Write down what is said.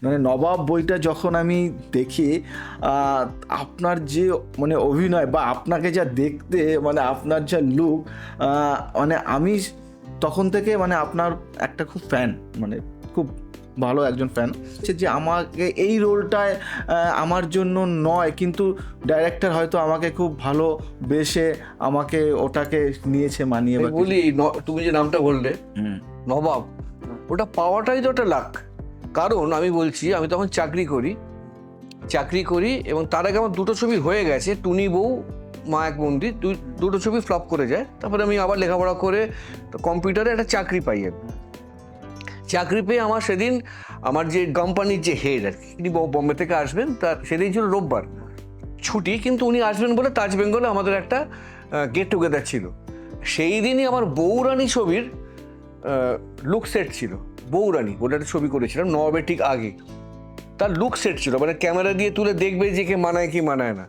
মানে নবাব বইটা যখন আমি দেখি, আপনার যে মানে অভিনয় বা আপনাকে যা দেখতে, মানে আপনার যা লুক, মানে আমি তখন থেকে মানে আপনার একটা খুব ফ্যান, মানে খুব ভালো একজন ফ্যান। যে আমাকে এই রোলটায় আমার জন্য নয়, কিন্তু ডাইরেক্টর হয়তো আমাকে খুব ভালো বেসে আমাকে ওটাকে নিয়েছে মানিয়ে আমি বা কিছু। বলি, তুমি যে নামটা বললে হুম, নবাব, ওটা পাওয়াটাই তো একটা লাক। কারণ আমি বলছি, আমি তখন চাকরি করি এবং তার আগে আমার দুটো ছবি হয়ে গেছে, টুনি বউ, মা এক মন্দির, দুটো ছবি ফ্লপ করে যায়। তারপরে আমি আবার লেখাপড়া করে কম্পিউটারে একটা চাকরি পাই। আমি চাকরি পেয়ে আমার সেদিন আমার যে কোম্পানির যে হেড আর কি, তিনি বম্বে থেকে আসবেন, তার সেদিন ছিল রোববার ছুটি, কিন্তু উনি আসবেন বলে তাজ বেঙ্গলে আমাদের একটা গেট টুগেদার ছিল। সেই দিনই আমার বউরানী ছবির লুক সেট ছিল। বউরানী বলে একটা ছবি করেছিলাম নবাবের ঠিক আগে, তার লুক সেট ছিল, মানে ক্যামেরা দিয়ে তুলে দেখবে যে কে মানায় কি মানায় না।